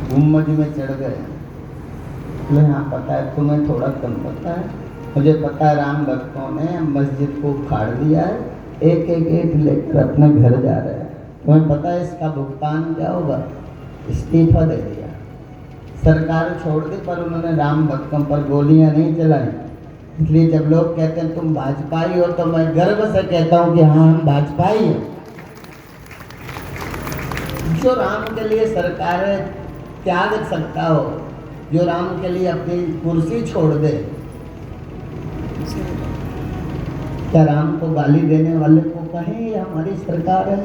गुम्बद में चढ़ गए। बोले हाँ पता है, तुम्हें थोड़ा कम पता है, मुझे पता है राम भक्तों ने मस्जिद को उखाड़ दिया है, एक एक ईंट लेकर अपने घर जा रहे हैं। तुम्हें पता है इसका भुगतान क्या होगा? इस्तीफा दे दिया। सरकार छोड़ दी पर उन्होंने राम भक्तों पर गोलियां नहीं चलाई। इसलिए जब लोग कहते हैं तुम भाजपाई हो, तो मैं गर्व से कहता हूँ कि हाँ हम भाजपाई हैं। जो राम के लिए सरकारें त्याग सकता हो, जो राम के लिए अपनी कुर्सी छोड़ दे, क्या राम को गाली देने वाले को कहें ये हमारी सरकार है?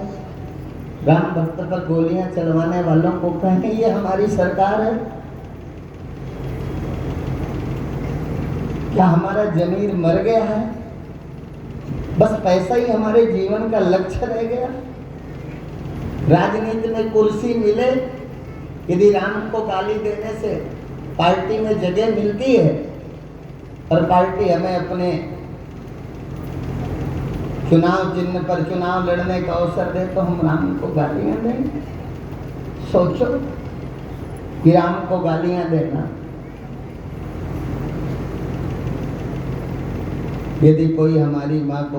राम भक्त पर गोलियां चलवाने वालों को कहें ये हमारी सरकार है? क्या हमारा जमीर मर गया है? बस पैसा ही हमारे जीवन का लक्ष्य रह गया? राजनीति में कुर्सी मिले, यदि राम को गाली देने से पार्टी में जगह मिलती है और पार्टी हमें अपने चुनाव चिन्ह पर चुनाव लड़ने का अवसर दे, तो हम राम को गालियां देंगे? सोचो कि राम को गालियां देना, यदि कोई हमारी माँ को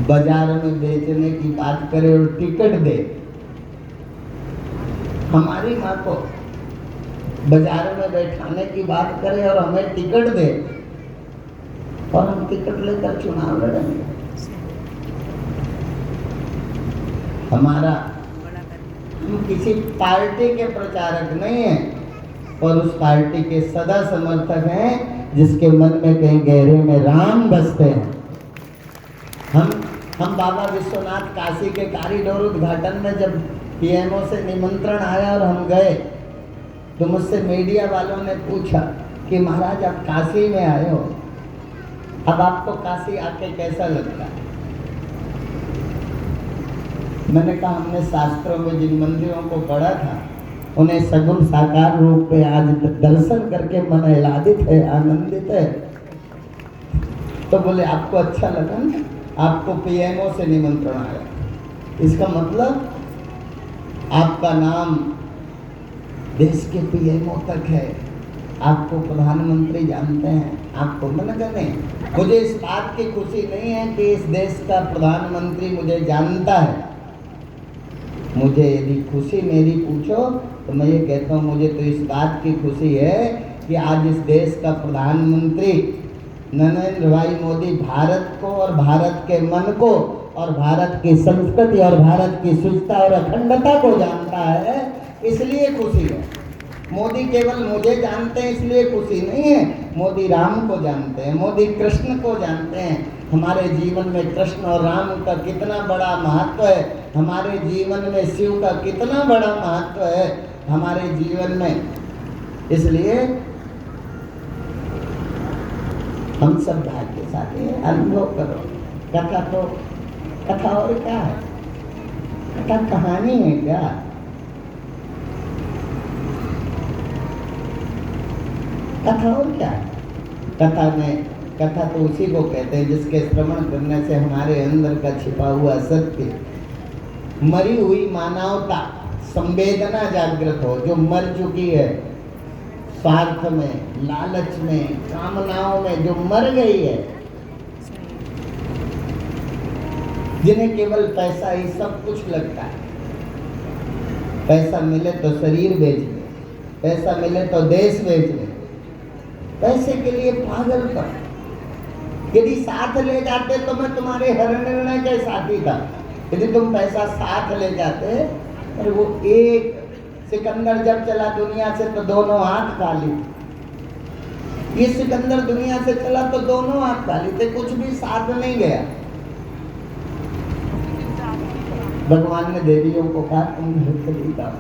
बाजार में बेचने की बात करे और टिकट दे, हमारी माँ को बाजार में बैठाने की बात करे और हमें टिकट दे, और हम टिकट लेकर चुनाव लड़ेंगे? हमारा, हम किसी पार्टी के प्रचारक नहीं हैं और उस पार्टी के सदा समर्थक हैं जिसके मन में कहीं गहरे में राम बसते हैं। हम बाबा विश्वनाथ काशी के कॉरिडोर उद्घाटन में जब पीएमओ से निमंत्रण आया और हम गए, तो मुझसे मीडिया वालों ने पूछा कि महाराज आप काशी में आए हो, अब आपको काशी आके कैसा लगता है? मैंने कहा हमने शास्त्रों में जिन मंदिरों को पढ़ा था उन्हें सगुण साकार रूप में आज दर्शन करके मन आह्लादित है, आनंदित है। तो बोले आपको अच्छा लगा ना, आपको पीएमओ से निमंत्रण आया, इसका मतलब आपका नाम देश के पीएमओ तक है, आपको प्रधानमंत्री जानते हैं, आपको मन करने। मुझे इस बात की खुशी नहीं है कि इस देश का प्रधानमंत्री मुझे जानता है। मुझे यदि खुशी मेरी पूछो तो मैं ये कहता हूँ, मुझे तो इस बात की खुशी है कि आज इस देश का प्रधानमंत्री नरेंद्र भाई मोदी भारत को और भारत के मन को और भारत की संस्कृति और भारत की शुद्धता और अखंडता को जानता है, इसलिए खुशी है। मोदी केवल मुझे जानते हैं इसलिए खुशी नहीं है, मोदी राम को जानते हैं, मोदी कृष्ण को जानते हैं। हमारे जीवन में कृष्ण और राम का कितना बड़ा महत्व है, हमारे जीवन में शिव का कितना बड़ा महत्व है हमारे जीवन में। इसलिए हम सब भाग्यशाली हैं। अनुभव करो, कथा तो कथा और क्या है? कथा कहानी है क्या? कथा और क्या है? कथा तो उसी को कहते हैं जिसके श्रवण करने से हमारे अंदर का छिपा हुआ सत्य, मरी हुई मानवता, संवेदना जागृत हो, जो मर चुकी है स्वार्थ में, लालच में, कामनाओं में, जो मर गई है, जिन्हें केवल पैसा ही सब कुछ लगता है। पैसा मिले तो शरीर बेच दे, पैसा मिले तो देश बेच दे, पैसे के लिए पागल कर। यदि साथ ले जाते तो मैं तुम्हारे हर निर्णय के साथी था। यदि तुम पैसा साथ ले जाते, और वो एक सिकंदर जब चला दुनिया से तो दोनों हाथ खाली। ये सिकंदर दुनिया से चला तो दोनों हाथ खाली थे, कुछ भी साथ नहीं गया। भगवान ने देवियों को कहा तुम घर चली जाओ,